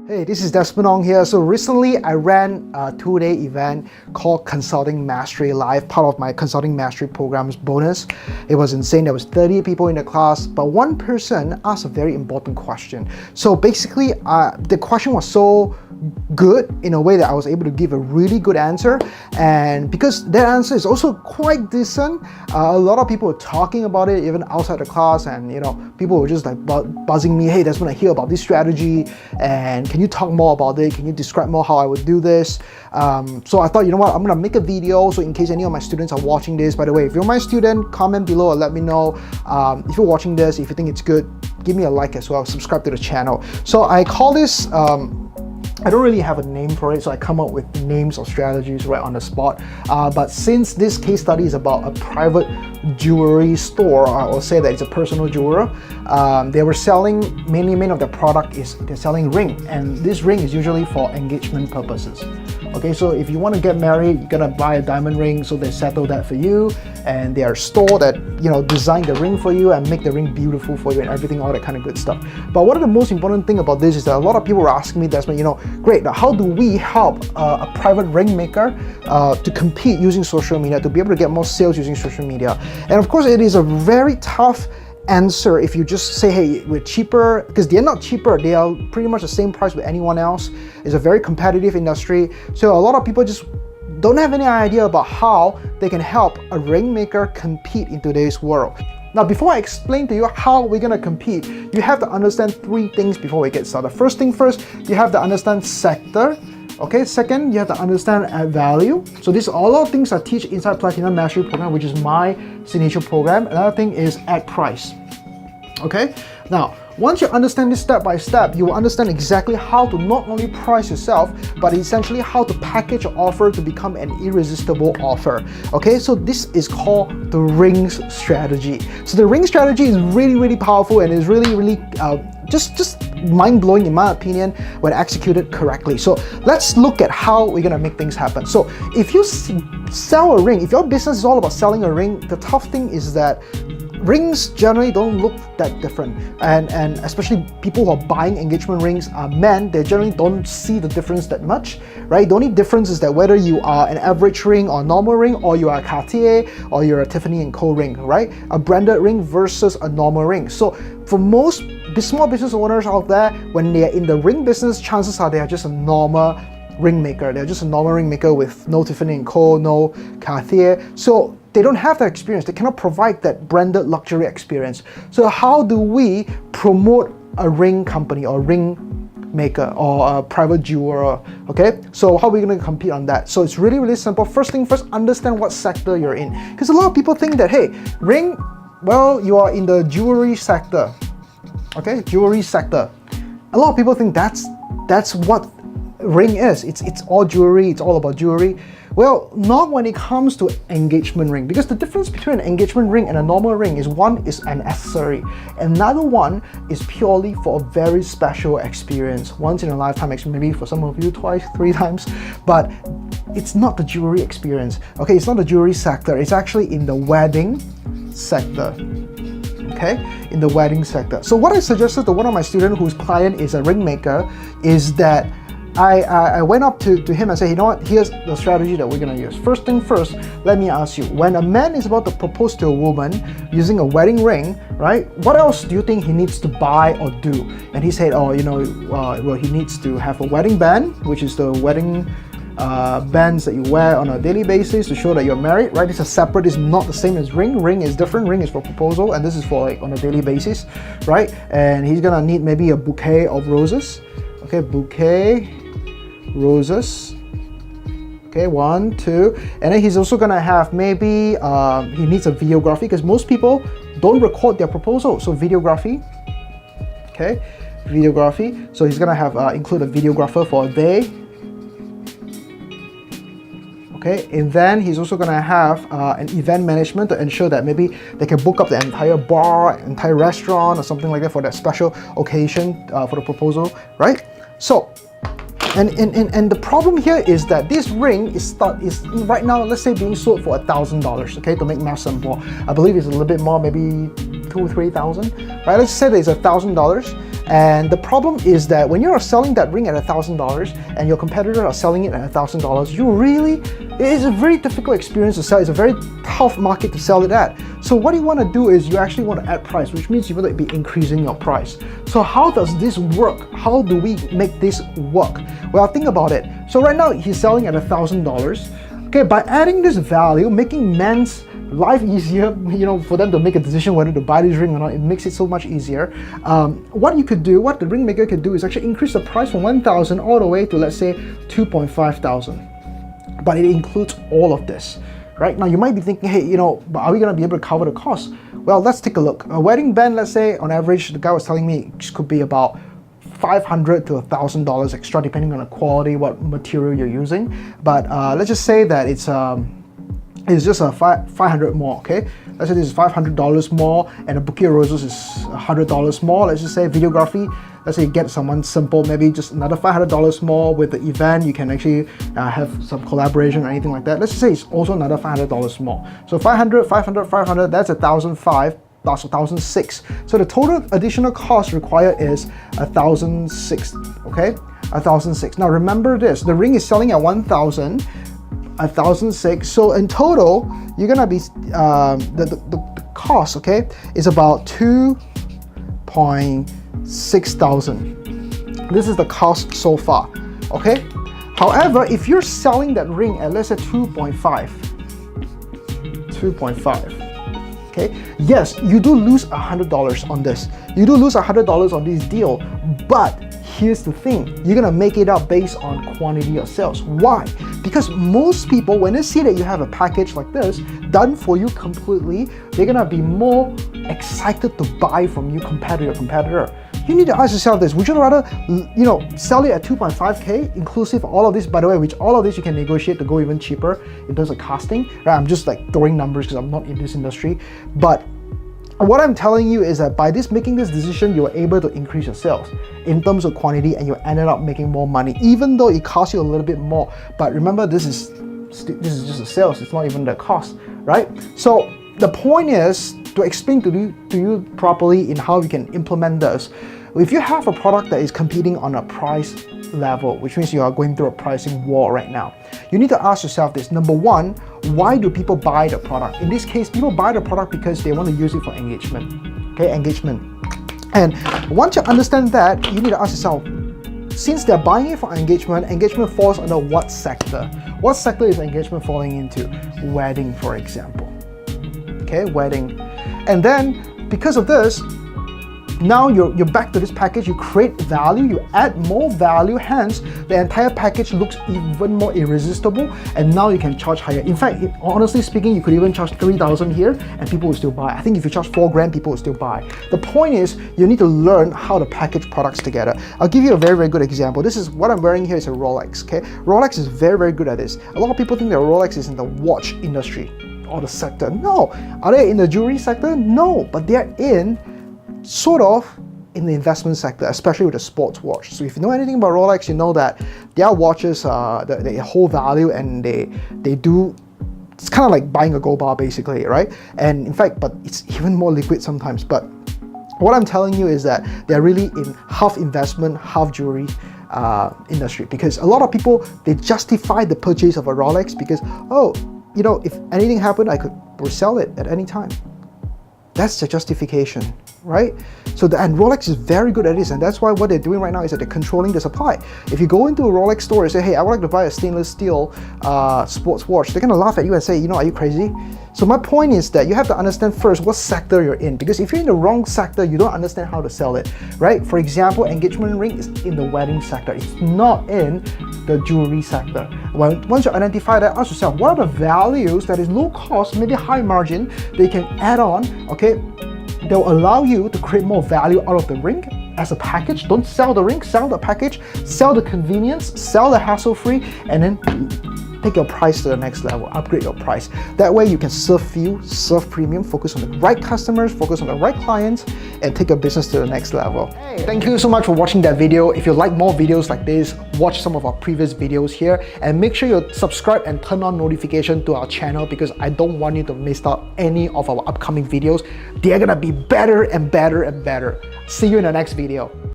Hey, this is Desmond here. So recently I ran a 2-day event called Consulting Mastery Live, part of my Consulting Mastery program's bonus. It was insane. There was 30 people in the class, but one person asked a very important question. So basically, the question was so good in a way that I was able to give a really good answer, and because that answer is also quite decent, a lot of people were talking about it even outside the class, and people were just like buzzing me, hey, that's when I hear about this strategy, and can you talk more about it? Can you describe more how I would do this? So I thought, you know what, I'm gonna make a video, so in case any of my students are watching this. By the way, if you're my student, comment below and let me know. If you're watching this, if you think it's good, give me a like as well, subscribe to the channel. So I call this I don't really have a name for it, so I come up with names of strategies right on the spot. But since this case study is about a private jewelry store, I will say that it's a personal jeweler. They were selling, main of their product is they're selling ring, and this ring is usually for engagement purposes. Okay, so if you want to get married, you're gonna buy a diamond ring, so they settle that for you, and they are a store that design the ring for you and make the ring beautiful for you and everything, all that kind of good stuff. But one of the most important thing about this is that a lot of people were asking me, Desmond, great, now how do we help a private ring maker to compete using social media, to be able to get more sales using social media? And of course, it is a very tough answer if you just say, hey, we're cheaper, because they're not cheaper, they are pretty much the same price with anyone else. It's a very competitive industry, so a lot of people just don't have any idea about how they can help a ring maker compete in today's world. Now, before I explain to you how we're gonna compete, you have to understand 3 things before we get started. First thing first, you have to understand sector. Okay, second, you have to understand add value. So these are all things I teach inside Platinum Mastery Program, which is my signature program. Another thing is add price. Okay, now once you understand this step by step, you will understand exactly how to not only price yourself, but essentially how to package your offer to become an irresistible offer. Okay, so this is called the rings strategy. So the ring strategy is really powerful, and is really just mind-blowing in my opinion when executed correctly. So let's look at how we're gonna make things happen. So if you sell a ring, if your business is all about selling a ring, the tough thing is that rings generally don't look that different, and especially people who are buying engagement rings are men. They generally don't see the difference that much, right? The only difference is that whether you are an average ring or a normal ring, or you are a Cartier or you're a Tiffany & Co ring, right? A branded ring versus a normal ring. So for most small business owners out there, when they are in the ring business, chances are they are just a normal ring maker. They're just a normal ring maker with no Tiffany & Co, no Cartier. So they don't have that experience. They cannot provide that branded luxury experience. So how do we promote a ring company or ring maker or a private jeweler? Okay, so how are we going to compete on that? So it's really simple. First thing first, understand what sector you're in, because a lot of people think that, hey, ring, well, you are in the jewelry sector. Okay, jewelry sector. A lot of people think that's what ring is. It's all jewelry, it's all about jewelry. Well, not when it comes to engagement ring, because the difference between an engagement ring and a normal ring is one is an accessory, another one is purely for a very special experience, once in a lifetime experience, maybe for some of you twice, 3 times, but it's not the jewelry experience. Okay, it's not the jewelry sector, it's actually in the wedding sector. Okay, in the wedding sector. So what I suggested to one of my students whose client is a ring maker is that I went up to him and said, you know what, here's the strategy that we're gonna use. First thing first, let me ask you, when a man is about to propose to a woman using a wedding ring, right, what else do you think he needs to buy or do? And he said, oh, well, he needs to have a wedding band, which is the wedding bands that you wear on a daily basis to show that you're married, right? It's a separate, it's not the same as ring. Ring is different. Ring is for proposal, and this is for like on a daily basis, right? And he's gonna need maybe a bouquet of roses. Okay, bouquet, roses. Okay, 1, 2, and then he's also gonna have maybe he needs a videography, because most people don't record their proposal, so videography. Okay, videography. So he's gonna have include a videographer for a day. Okay, and then he's also gonna have an event management to ensure that maybe they can book up the entire bar, entire restaurant, or something like that for that special occasion for the proposal, right? So, and the problem here is that this ring is right now, let's say, being sold for $1,000. Okay, to make math simple, I believe it's a little bit more, maybe 2,000 or 3,000. Right? Let's say that it's $1,000. And the problem is that when you're selling that ring at $1,000 and your competitors are selling it at $1,000, it is a very difficult experience to sell. It's a very tough market to sell it at. So what you want to do is you actually want to add price, which means you want to be increasing your price. So how does this work? How do we make this work? Well, think about it. So right now he's selling at $1,000. Okay, by adding this value, making men's life easier, for them to make a decision whether to buy this ring or not, it makes it so much easier. What the ring maker could do is actually increase the price from 1,000 all the way to, let's say, 2,500. But it includes all of this, right? Now you might be thinking, hey, but are we gonna be able to cover the cost? Well, let's take a look. A wedding band, let's say, on average, the guy was telling me it could be about $500 to $1,000 extra, depending on the quality, what material you're using. But let's just say that it's just a 500 more, okay? Let's say this is $500 more, and a bouquet of roses is $100 more. Let's just say videography, let's say you get someone simple, maybe just another $500 more. With the event, you can actually have some collaboration or anything like that. Let's just say it's also another $500 more. So 500, 500, 500, that's 1,005 plus 1,006. So the total additional cost required is 1,006, okay? 1,006. Now remember this, the ring is selling at 1,000, 1,006. So in total, you're gonna be the cost, okay, is about 2.6 thousand. This is the cost so far, okay. However, if you're selling that ring at, let's say, 2.5, okay, yes, you do lose $100 on this. You do lose $100 on this deal, but here's the thing, you're gonna make it up based on quantity of sales. Why? Because most people, when they see that you have a package like this done for you completely, they're gonna be more excited to buy from you compared to your competitor. You need to ask yourself this, would you rather sell it at 2.5K inclusive of all of this, by the way, which all of this you can negotiate to go even cheaper in terms of costing, right? I'm just like throwing numbers because I'm not in this industry, but what I'm telling you is that by making this decision, you are able to increase your sales in terms of quantity, and you ended up making more money, even though it costs you a little bit more. But remember, this is just a sales, it's not even the cost, right? So the point is to explain to you properly in how you can implement this. If you have a product that is competing on a price level, which means you are going through a pricing war right now, you need to ask yourself this. Number one, why do people buy the product? In this case, people buy the product because they want to use it for engagement, okay, engagement. And once you understand that, you need to ask yourself, since they're buying it for engagement, engagement falls under what sector? What sector is engagement falling into? Wedding, for example, okay, wedding. And then because of this, now you're back to this package, you create value, you add more value, hence the entire package looks even more irresistible, and now you can charge higher. In fact, honestly speaking, you could even charge 3,000 here and people will still buy. I think if you charge 4 grand, people will still buy. The point is, you need to learn how to package products together. I'll give you a very, very good example. This is what I'm wearing here is a Rolex, okay? Rolex is very, very good at this. A lot of people think that Rolex is in the watch industry or the sector. No. Are they in the jewelry sector? No, but they're sort of in the investment sector, especially with the sports watch. So if you know anything about Rolex, you know that their watches, they hold value, and they do, it's kind of like buying a gold bar basically, right? And in fact, but it's even more liquid sometimes. But what I'm telling you is that they're really in half investment, half jewelry industry, because a lot of people, they justify the purchase of a Rolex because, if anything happened, I could resell it at any time. That's the justification, right? And Rolex is very good at this, and that's why what they're doing right now is that they're controlling the supply. If you go into a Rolex store and say, hey, I would like to buy a stainless steel sports watch, they're gonna laugh at you and say, are you crazy? So my point is that you have to understand first what sector you're in, because if you're in the wrong sector, you don't understand how to sell it, right? For example, engagement ring is in the wedding sector. It's not in the jewelry sector. Once you identify that, ask yourself, what are the values that is low cost, maybe high margin, that you can add on, okay? They'll allow you to create more value out of the ring as a package. Don't sell the ring, sell the package, sell the convenience, sell the hassle-free, and then take your price to the next level, upgrade your price. That way you can serve premium, focus on the right customers, focus on the right clients, and take your business to the next level. Hey, thank you so much for watching that video. If you like more videos like this, watch some of our previous videos here, and make sure you subscribe and turn on notification to our channel, because I don't want you to miss out any of our upcoming videos. They're gonna be better and better and better. See you in the next video.